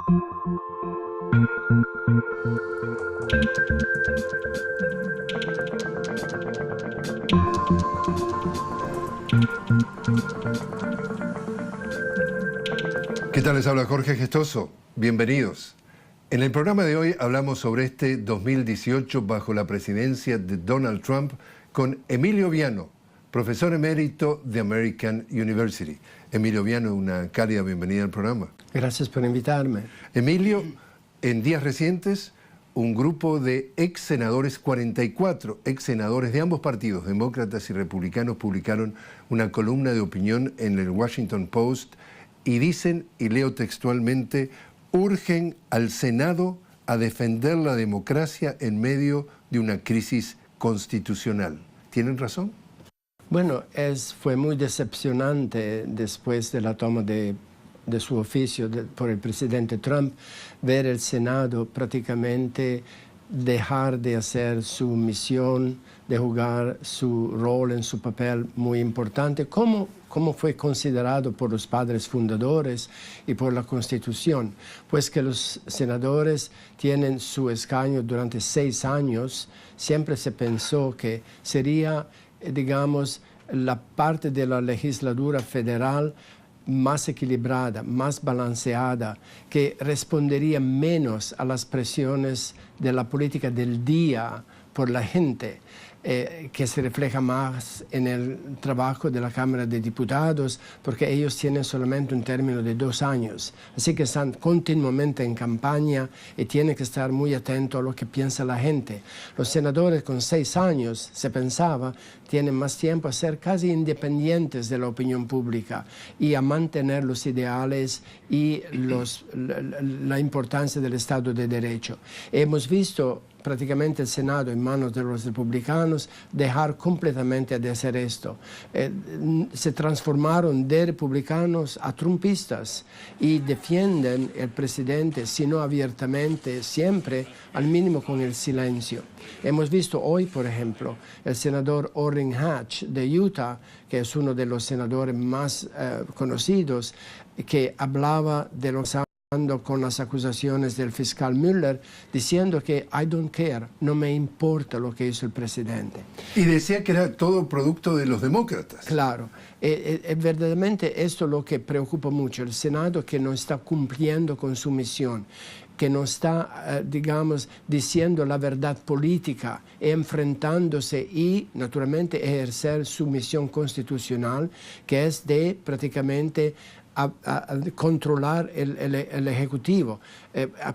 ¿Qué tal? Les habla Jorge Gestoso. Bienvenidos. En el programa de hoy hablamos sobre este 2018 bajo la presidencia de Donald Trump con Emilio Viano, profesor emérito de American University. Emilio Viano, una cálida bienvenida al programa. Gracias por invitarme. Emilio, en días recientes, un grupo de ex senadores, 44 ex senadores de ambos partidos, demócratas y republicanos, publicaron una columna de opinión en el Washington Post y dicen, y leo textualmente, urgen al Senado a defender la democracia en medio de una crisis constitucional. ¿Tienen razón? Bueno, fue muy decepcionante después de la toma de su oficio por el presidente Trump, ver el Senado prácticamente dejar de hacer su misión, de jugar su rol en su papel muy importante, como fue considerado por los padres fundadores y por la Constitución, pues que los senadores tienen su escaño durante 6 años. Siempre se pensó que sería, digamos, la parte de la legislatura federal más equilibrada, más balanceada, que respondería menos a las presiones de la política del día por la gente, que se refleja más en el trabajo de la Cámara de Diputados, porque ellos tienen solamente un término de 2 años. Así que están continuamente en campaña y tienen que estar muy atentos a lo que piensa la gente. Los senadores con 6 años, se pensaba, tienen más tiempo a ser casi independientes de la opinión pública y a mantener los ideales y la importancia del Estado de Derecho. Hemos visto prácticamente el Senado en manos de los republicanos dejar completamente de hacer esto. Se transformaron de republicanos a trumpistas y defienden al presidente, si no abiertamente, siempre al mínimo con el silencio. Hemos visto hoy, por ejemplo, el senador Orrin Hatch de Utah, que es uno de los senadores más conocidos, que hablaba de los con las acusaciones del fiscal Mueller, diciendo que I don't care, no me importa lo que hizo el presidente. Y decía que era todo producto de los demócratas. Claro, verdaderamente esto es lo que preocupa mucho, el Senado que no está cumpliendo con su misión, que no está, digamos, diciendo la verdad política, enfrentándose y, naturalmente, ejercer su misión constitucional, que es de prácticamente a controlar el Ejecutivo,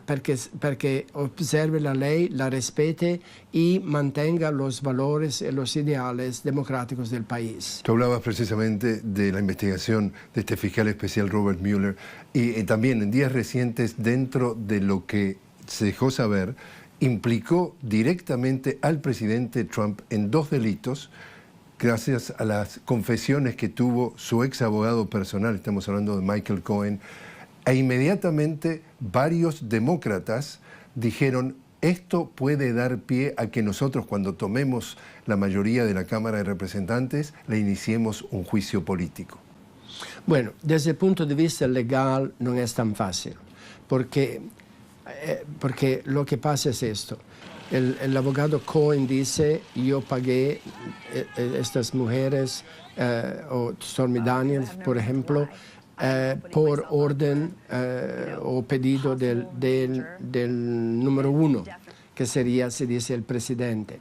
perché observe la ley, la respete y mantenga los valores y los ideales democráticos del país. Tú hablabas precisamente de la investigación de este fiscal especial Robert Mueller y también en días recientes, dentro de lo que se dejó saber, implicó directamente al presidente Trump en 2 delitos gracias a las confesiones que tuvo su ex abogado personal, estamos hablando de Michael Cohen, e inmediatamente varios demócratas dijeron, esto puede dar pie a que nosotros, cuando tomemos la mayoría de la Cámara de Representantes, le iniciemos un juicio político. Bueno, desde el punto de vista legal no es tan fácil, porque lo que pasa es esto. El abogado Cohen dice, yo pagué estas mujeres, o Stormy Daniels, por ejemplo, por orden o pedido del número 1, que sería, se dice, el presidente.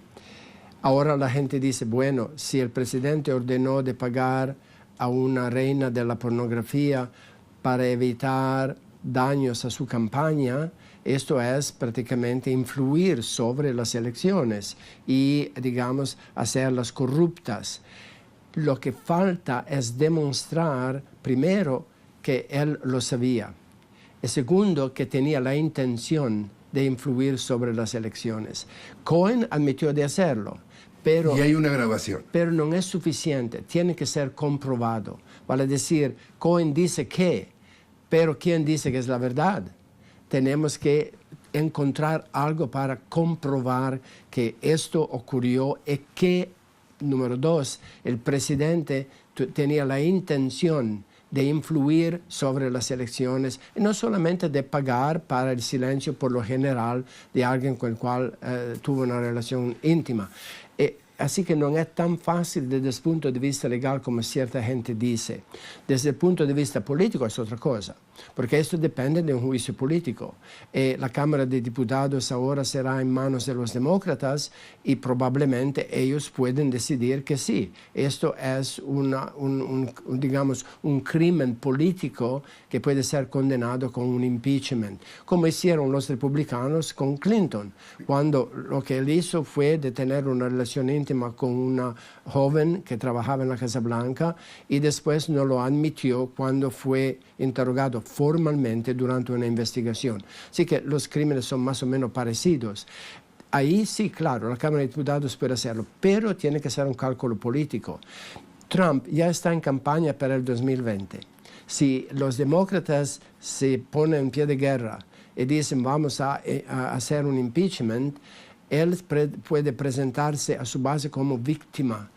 Ahora la gente dice, bueno, si el presidente ordenó de pagar a una reina de la pornografía para evitar daños a su campaña, esto es prácticamente influir sobre las elecciones y, digamos, hacerlas corruptas. Lo que falta es demostrar, primero, que él lo sabía, y segundo, que tenía la intención de influir sobre las elecciones. Cohen admitió de hacerlo, pero... Y hay una grabación. Pero no es suficiente, tiene que ser comprobado. Vale decir, Cohen dice que, pero ¿quién dice que es la verdad? Tenemos que encontrar algo para comprobar que esto ocurrió y que, número 2, el presidente tenía la intención de influir sobre las elecciones y no solamente de pagar para el silencio por lo general de alguien con el cual tuvo una relación íntima. Así que no es tan fácil desde el punto de vista legal como cierta gente dice. Desde el punto de vista político es otra cosa, porque esto depende de un juicio político. La Cámara de Diputados ahora será en manos de los demócratas y probablemente ellos pueden decidir que sí. Esto es digamos, un crimen político que puede ser condenado con un impeachment, como hicieron los republicanos con Clinton, cuando lo que él hizo fue de tener una relación íntima con una joven que trabajaba en la Casa Blanca y después no lo admitió cuando fue interrogado formalmente durante una investigación. Así que los crímenes son más o menos parecidos. Ahí sí, claro, la Cámara de Diputados puede hacerlo, pero tiene que ser un cálculo político. Trump ya está en campaña para el 2020. Si los demócratas se ponen en pie de guerra y dicen vamos a hacer un impeachment, él puede presentarse a su base como víctima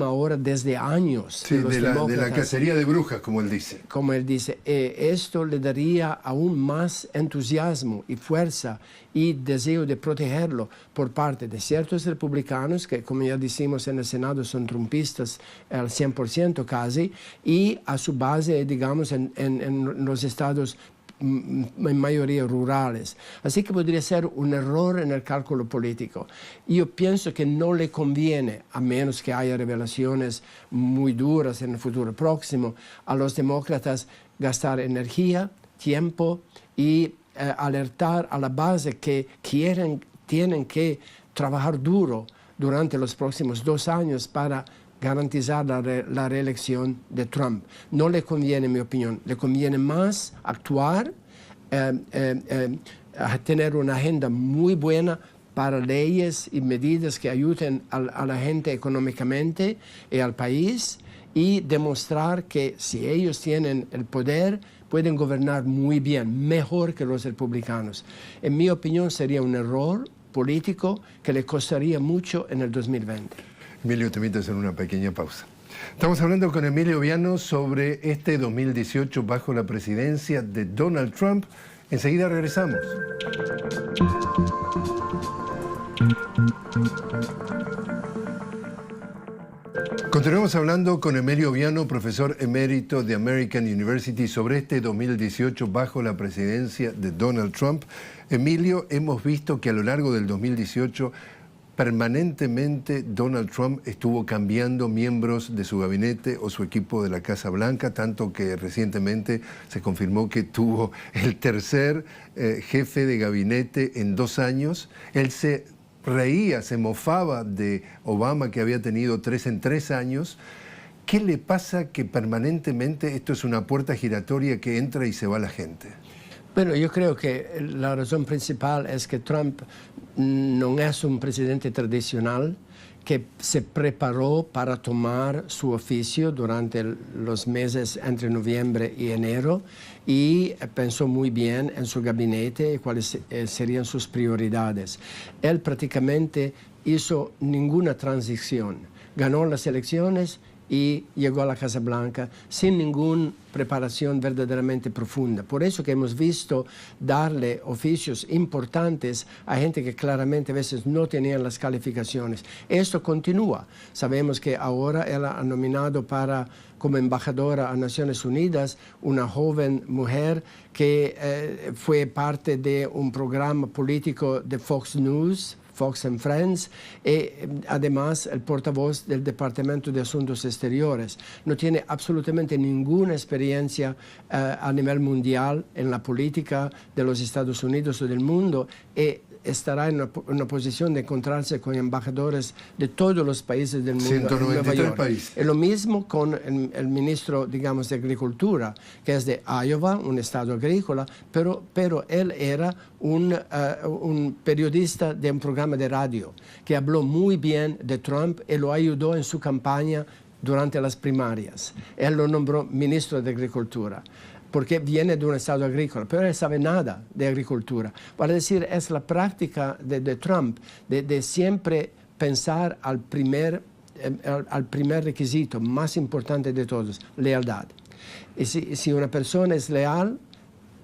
ahora desde años. Sí, de la cacería de brujas, como él dice. Como él dice, esto le daría aún más entusiasmo y fuerza y deseo de protegerlo por parte de ciertos republicanos que, como ya decimos en el Senado, son trumpistas al 100% casi, y a su base, digamos, en los estados en mayoría rurales. Así que podría ser un error en el cálculo político. Yo pienso que no le conviene, a menos que haya revelaciones muy duras en el futuro próximo, a los demócratas gastar energía, tiempo y alertar a la base que tienen que trabajar duro durante los próximos 2 años para garantizar la reelección de Trump. No le conviene, en mi opinión, le conviene más actuar, tener una agenda muy buena para leyes y medidas que ayuden a la gente económicamente y al país, y demostrar que si ellos tienen el poder, pueden gobernar muy bien, mejor que los republicanos. En mi opinión, sería un error político que le costaría mucho en el 2020. Emilio, te invito a hacer una pequeña pausa. Estamos hablando con Emilio Viano sobre este 2018 bajo la presidencia de Donald Trump. Enseguida regresamos. Continuamos hablando con Emilio Viano, profesor emérito de American University, sobre este 2018 bajo la presidencia de Donald Trump. Emilio, hemos visto que a lo largo del 2018 permanentemente Donald Trump estuvo cambiando miembros de su gabinete o su equipo de la Casa Blanca, tanto que recientemente se confirmó que tuvo el tercer jefe de gabinete en 2 años. Él se reía, se mofaba de Obama, que había tenido 3 en 3 años. ¿Qué le pasa que permanentemente esto es una puerta giratoria que entra y se va la gente? Bueno, yo creo que la razón principal es que Trump no es un presidente tradicional que se preparó para tomar su oficio durante los meses entre noviembre y enero y pensó muy bien en su gabinete y cuáles serían sus prioridades. Él prácticamente hizo ninguna transición, ganó las elecciones y llegó a la Casa Blanca sin ninguna preparación verdaderamente profunda. Por eso que hemos visto darle oficios importantes a gente que claramente a veces no tenían las calificaciones. Esto continúa. Sabemos que ahora él ha nominado como embajadora a Naciones Unidas una joven mujer que fue parte de un programa político de Fox News, Fox and Friends, y además el portavoz del Departamento de Asuntos Exteriores. No tiene absolutamente ninguna experiencia a nivel mundial en la política de los Estados Unidos o del mundo, y estará en una posición de encontrarse con embajadores de todos los países del mundo. 193 países. Y lo mismo con el ministro, digamos, de Agricultura, que es de Iowa, un estado agrícola, pero él era un periodista de un programa de radio que habló muy bien de Trump y lo ayudó en su campaña durante las primarias. Él lo nombró ministro de Agricultura, porque viene de un estado agrícola, pero él sabe nada de agricultura. Para decir, es la práctica de Trump de siempre pensar al primer requisito más importante de todos, lealtad. Y si una persona es leal,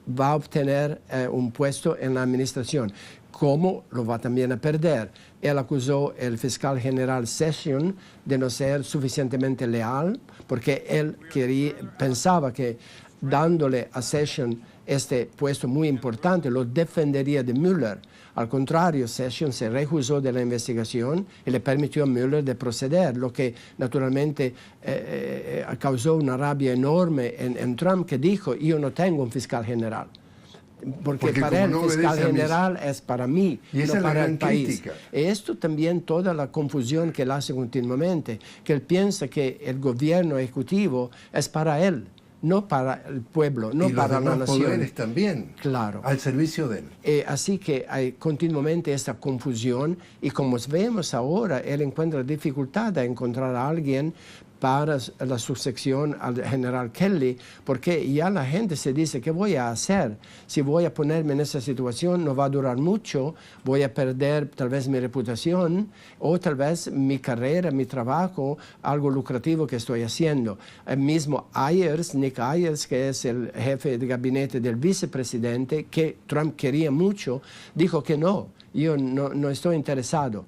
va a obtener un puesto en la administración. ¿Cómo? Lo va también a perder. Él acusó al fiscal general Sessions de no ser suficientemente leal, porque él pensaba que dándole a Sessions este puesto muy importante, lo defendería de Mueller. Al contrario, Sessions se rehusó de la investigación y le permitió a Mueller de proceder, lo que naturalmente causó una rabia enorme en Trump, que dijo: yo no tengo un fiscal general. Porque para él, fiscal general es para mí, no para el país. Y esto también, toda la confusión que él hace continuamente, que él piensa que el gobierno ejecutivo es para él, no para el pueblo, no para la nación. Y los demás poderes también, claro, al servicio de él. Así que hay continuamente esta confusión, y como vemos ahora, él encuentra dificultad a encontrar a alguien para la sucesión al general Kelly, porque ya la gente se dice: ¿qué voy a hacer? Si voy a ponerme en esa situación, no va a durar mucho, voy a perder tal vez mi reputación, o tal vez mi carrera, mi trabajo, algo lucrativo que estoy haciendo. El mismo Nick Ayers, que es el jefe de gabinete del vicepresidente, que Trump quería mucho, dijo que no. Yo no estoy interesado,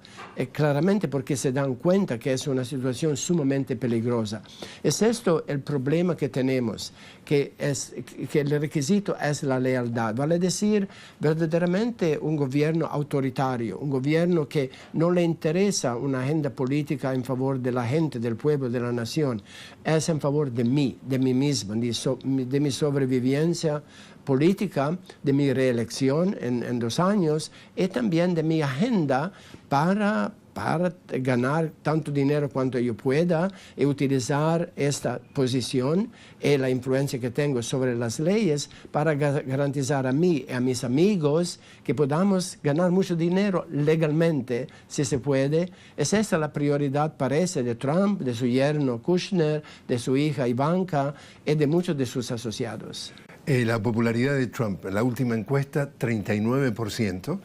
claramente porque se dan cuenta que es una situación sumamente peligrosa. Es esto el problema que tenemos, que el requisito es la lealtad, vale decir, verdaderamente un gobierno autoritario, un gobierno que no le interesa una agenda política en favor de la gente, del pueblo, de la nación, es en favor de mí mismo, de mi sobrevivencia política, de mi reelección en 2 años, y también de mi agenda para ganar tanto dinero cuanto yo pueda y utilizar esta posición y la influencia que tengo sobre las leyes para garantizar a mí y a mis amigos que podamos ganar mucho dinero legalmente, si se puede. Es esta la prioridad, parece, de Trump, de su yerno Kushner, de su hija Ivanka y de muchos de sus asociados. La popularidad de Trump, en la última encuesta, 39%,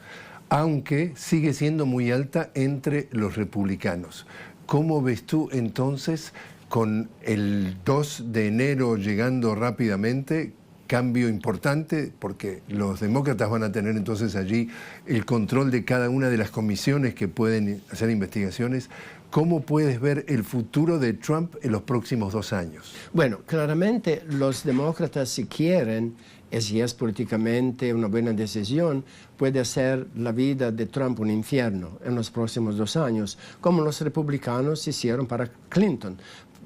aunque sigue siendo muy alta entre los republicanos. ¿Cómo ves tú entonces, con el 2 de enero llegando rápidamente, cambio importante, porque los demócratas van a tener entonces allí el control de cada una de las comisiones que pueden hacer investigaciones? ¿Cómo puedes ver el futuro de Trump en los próximos 2 años? Bueno, claramente los demócratas, si quieren, si es políticamente una buena decisión, puede hacer la vida de Trump un infierno en los próximos 2 años, como los republicanos hicieron para Clinton.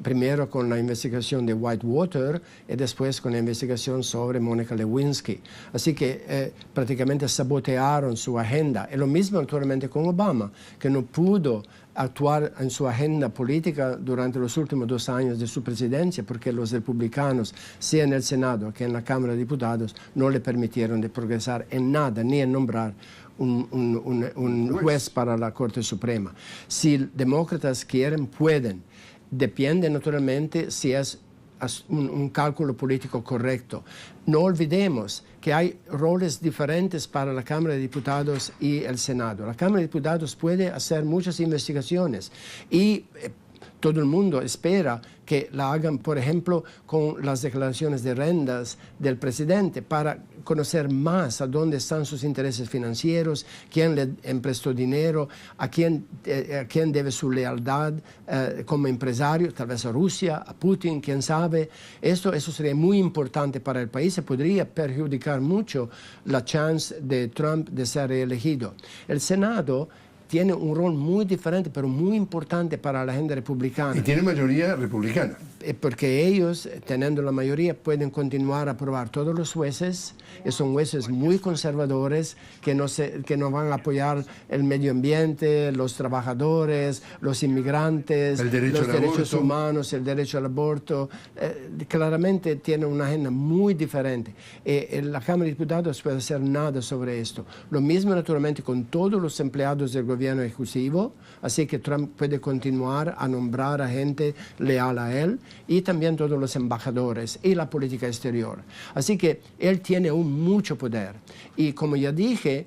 Primero con la investigación de Whitewater y después con la investigación sobre Mónica Lewinsky. Así que prácticamente sabotearon su agenda. Y lo mismo naturalmente con Obama, que no pudo actuar en su agenda política durante los últimos 2 años de su presidencia, porque los republicanos, sea en el Senado que en la Cámara de Diputados, no le permitieron de progresar en nada, ni en nombrar un juez para la Corte Suprema. Si demócratas quieren, pueden. Depende naturalmente si es un cálculo político correcto. No olvidemos que hay roles diferentes para la Cámara de Diputados y el Senado. La Cámara de Diputados puede hacer muchas investigaciones y todo el mundo espera que la hagan, por ejemplo, con las declaraciones de rentas del presidente, para conocer más a dónde están sus intereses financieros, quién le emprestó dinero, a quién debe su lealtad como empresario, tal vez a Rusia, a Putin, quién sabe. Eso sería muy importante para el país y podría perjudicar mucho la chance de Trump de ser reelegido. El Senado tiene un rol muy diferente, pero muy importante para la agenda republicana. Y tiene mayoría republicana. Porque ellos, teniendo la mayoría, pueden continuar a aprobar todos los jueces, y son jueces muy conservadores, que no van a apoyar el medio ambiente, los trabajadores, los inmigrantes, los derechos humanos, el derecho al aborto. Claramente tiene una agenda muy diferente. La Cámara de Diputados puede hacer nada sobre esto. Lo mismo, naturalmente, con todos los empleados del gobierno ejecutivo, así que Trump puede continuar a nombrar a gente leal a él, y también todos los embajadores y la política exterior. Así que él tiene aún mucho poder. Y como ya dije,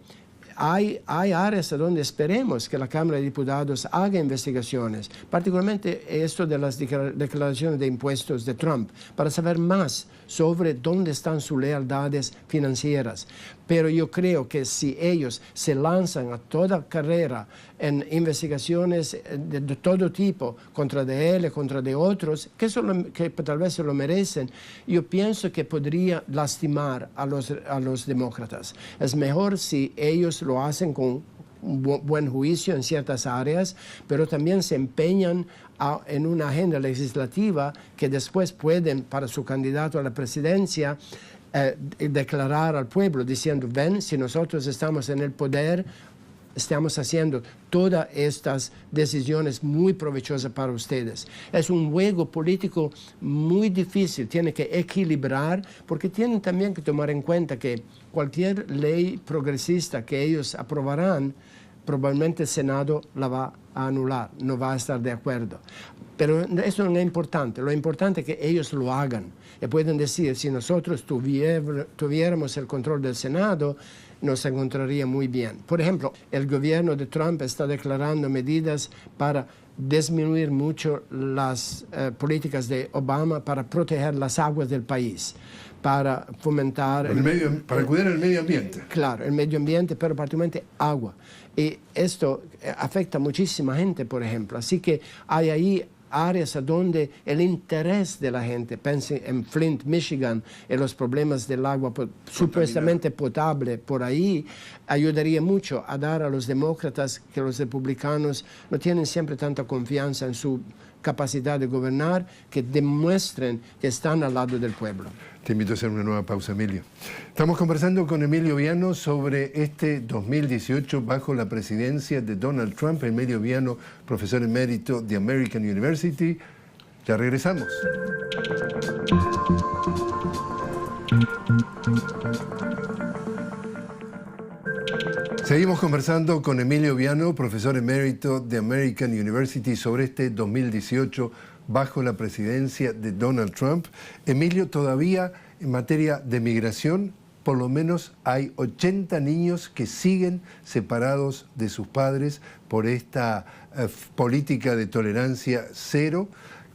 hay áreas donde esperemos que la Cámara de Diputados haga investigaciones, particularmente esto de las declaraciones de impuestos de Trump, para saber más sobre dónde están sus lealtades financieras. Pero yo creo que si ellos se lanzan a toda carrera en investigaciones de todo tipo, contra de él, contra de otros, que tal vez se lo merecen, yo pienso que podría lastimar a los demócratas. Es mejor si ellos lo hacen con un buen juicio en ciertas áreas, pero también se empeñan en una agenda legislativa que después pueden, para su candidato a la presidencia, declarar al pueblo diciendo, ven, si nosotros estamos en el poder, estamos haciendo todas estas decisiones muy provechosas para ustedes. Es un juego político muy difícil, tiene que equilibrar, porque tienen también que tomar en cuenta que cualquier ley progresista que ellos aprobarán, probablemente el Senado la va a anular, no va a estar de acuerdo. Pero eso no es importante, lo importante es que ellos lo hagan. Y pueden decir, si nosotros tuviéramos el control del Senado, nos encontraría muy bien. Por ejemplo, el gobierno de Trump está declarando medidas para disminuir mucho las políticas de Obama para proteger las aguas del país, para fomentar... para cuidar el medio ambiente. Claro, el medio ambiente, pero particularmente agua. Y esto afecta a muchísima gente, por ejemplo. Así que hay ahí áreas donde el interés de la gente, piensen en Flint, Michigan, en los problemas del agua supuestamente potable por ahí, ayudaría mucho a dar a los demócratas que los republicanos no tienen siempre tanta confianza en su capacidad de gobernar, que demuestren que están al lado del pueblo. Te invito a hacer una nueva pausa, Emilio. Estamos conversando con Emilio Viano sobre este 2018 bajo la presidencia de Donald Trump. Emilio Viano, profesor emérito de American University. Ya regresamos. Seguimos conversando con Emilio Viano, profesor emérito de American University, sobre este 2018 bajo la presidencia de Donald Trump. Emilio, todavía en materia de migración, por lo menos hay 80 niños que siguen separados de sus padres por esta política de tolerancia cero,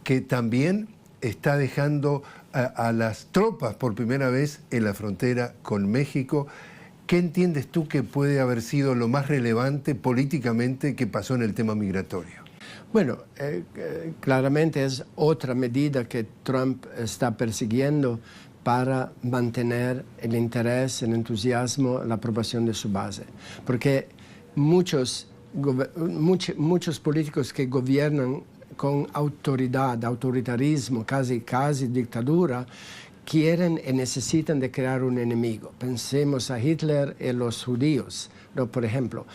que también está dejando a las tropas por primera vez en la frontera con México. ¿Qué entiendes tú que puede haber sido lo más relevante políticamente que pasó en el tema migratorio? Bueno, claramente es otra medida que Trump está persiguiendo para mantener el interés, el entusiasmo, la aprobación de su base. Porque muchos políticos que gobiernan con autoridad, autoritarismo, casi dictadura, quieren y necesitan de crear un enemigo. Pensemos a Hitler y los judíos, ¿no? Por ejemplo.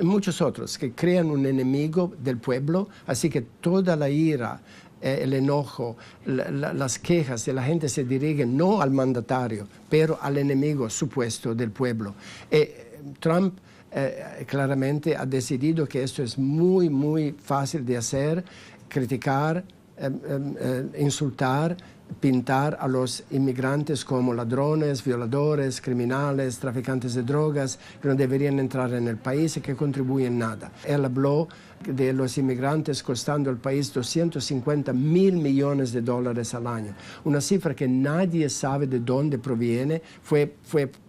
Muchos otros que crean un enemigo del pueblo, así que toda la ira, el enojo, las quejas de la gente se dirigen no al mandatario, pero al enemigo supuesto del pueblo. Trump claramente ha decidido que esto es muy, muy fácil de hacer, criticar, insultar, pintar a los inmigrantes como ladrones, violadores, criminales, traficantes de drogas, que no deberían entrar en el país y que contribuyen nada. Él habló de los inmigrantes costando al país 250 mil millones de dólares al año. Una cifra que nadie sabe de dónde proviene, fue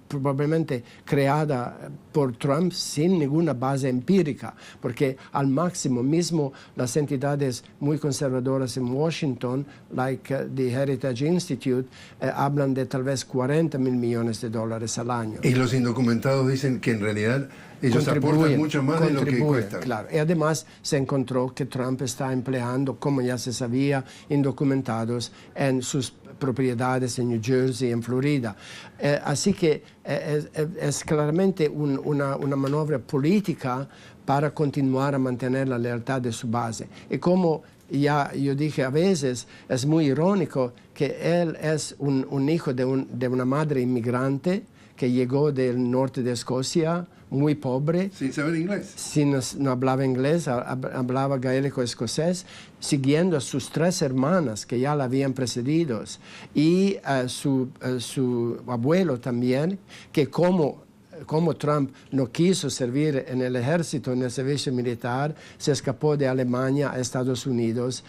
probablemente creada por Trump sin ninguna base empírica, porque al máximo mismo las entidades muy conservadoras en Washington, like the Heritage Institute, hablan de tal vez 40 mil millones de dólares al año. Y los indocumentados dicen que en realidad ellos aportan mucho más de lo que cuestan. Claro. Y además se encontró que Trump está empleando, como ya se sabía, indocumentados en sus propiedades en New Jersey, en Florida. Así que es claramente una maniobra política para continuar a mantener la lealtad de su base. Y como ya yo dije a veces, es muy irónico que él es un hijo de una madre inmigrante que llegó del norte de Escocia, muy pobre. Sin saber inglés. No hablaba inglés, hablaba gaélico escocés, siguiendo a sus 3 hermanas que ya la habían precedido y a su abuelo también, que como como Trump no quiso servir en el ejército, en el servicio militar, se escapó de Alemania a Estados Unidos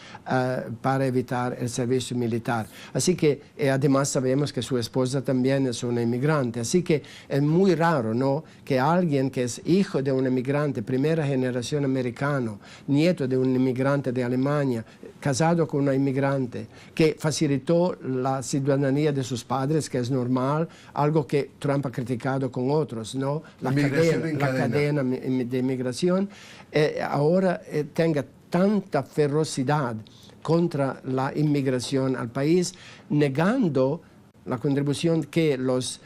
para evitar el servicio militar. Así que además sabemos que su esposa también es una inmigrante. Así que es muy raro, ¿no?, que alguien que es hijo de un inmigrante, primera generación americano, nieto de un inmigrante de Alemania, casado con una inmigrante, que facilitó la ciudadanía de sus padres, que es normal, algo que Trump ha criticado con otros, ¿no? La cadena de inmigración, ahora tenga tanta ferocidad contra la inmigración al país, negando la contribución que los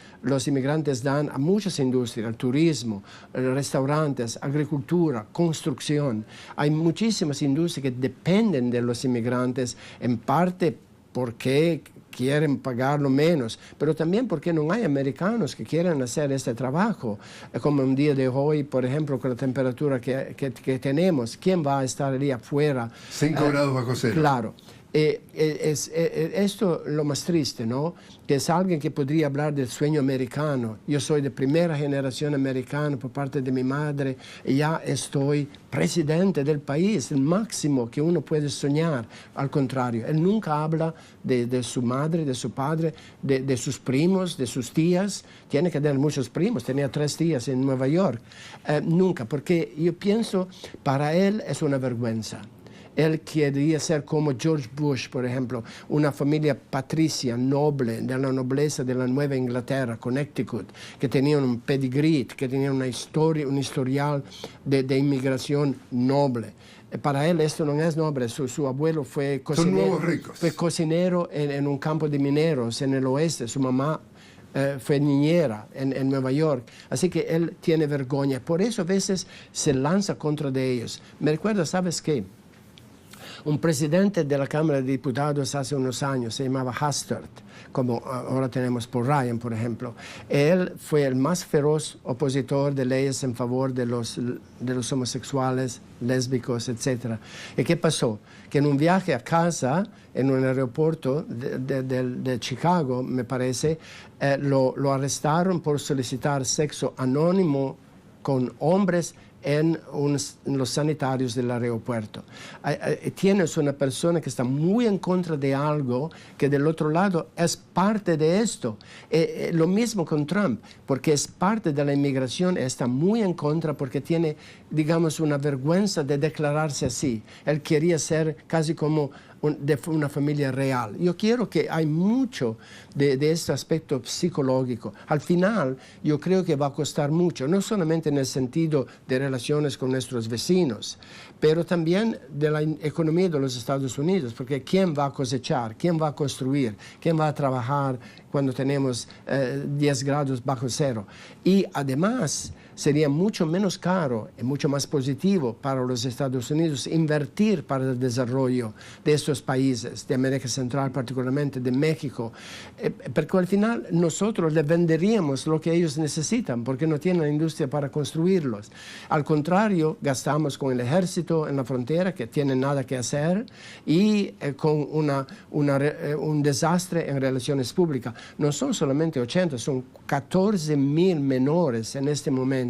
inmigrantes dan a muchas industrias, al turismo, restaurantes, agricultura, construcción. Hay muchísimas industrias que dependen de los inmigrantes, en parte porque quieren pagarlo menos, pero también porque no hay americanos que quieran hacer este trabajo. Como un día de hoy, por ejemplo, con la temperatura que tenemos, ¿quién va a estar allí afuera? 5 grados bajo cero. Claro. Esto es lo más triste, ¿no? Que es alguien que podría hablar del sueño americano. Yo soy de primera generación americana por parte de mi madre y ya estoy presidente del país, el máximo que uno puede soñar. Al contrario, él nunca habla de su madre, de su padre, de sus primos, de sus tías. Tiene que tener muchos primos, tenía 3 tías en Nueva York. Nunca, porque yo pienso, para él es una vergüenza. Él quería ser como George Bush, por ejemplo, una familia patricia, noble, de la nobleza de la Nueva Inglaterra, Connecticut, que tenía un pedigree, que tenía una historia, un historial de inmigración noble. Para él esto no es noble. Su abuelo fue cocinero, son nuevos ricos. Fue cocinero en un campo de mineros en el oeste. Su mamá fue niñera en Nueva York. Así que él tiene vergüenza. Por eso a veces se lanza contra de ellos. Me recuerda, ¿sabes qué? Un presidente de la Cámara de Diputados hace unos años se llamaba Hastert, como ahora tenemos por Ryan, por ejemplo. Él fue el más feroz opositor de leyes en favor de los homosexuales, lésbicos, etc. ¿Y qué pasó? Que en un viaje a casa, en un aeropuerto de Chicago, me parece, lo arrestaron por solicitar sexo anónimo con hombres en los sanitarios del aeropuerto. Tienes una persona que está muy en contra de algo que del otro lado es parte de esto. Lo mismo con Trump, porque es parte de la inmigración, está muy en contra porque tiene, digamos, una vergüenza de declararse así. Él quería ser casi como de una familia real. Yo quiero que hay mucho de este aspecto psicológico. Al final, yo creo que va a costar mucho, no solamente en el sentido de relaciones con nuestros vecinos, pero también de la economía de los Estados Unidos, porque ¿quién va a cosechar? ¿Quién va a construir? ¿Quién va a trabajar cuando tenemos 10 grados bajo cero? Y además, sería mucho menos caro y mucho más positivo para los Estados Unidos invertir para el desarrollo de estos países, de América Central particularmente, de México, porque al final nosotros les venderíamos lo que ellos necesitan, porque no tienen la industria para construirlos. Al contrario, gastamos con el ejército en la frontera, que tiene nada que hacer, y con un desastre en relaciones públicas. No son solamente 80, son 14,000 menores en este momento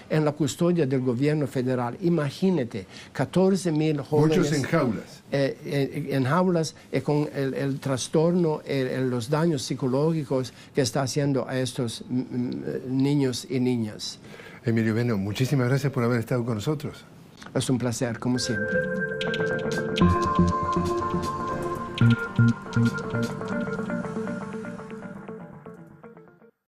en la custodia del gobierno federal. Imagínate, 14,000 jóvenes. Muchos en jaulas. En jaulas con el trastorno, los daños psicológicos que está haciendo a estos niños y niñas. Emilio Beno, muchísimas gracias por haber estado con nosotros. Es un placer, como siempre.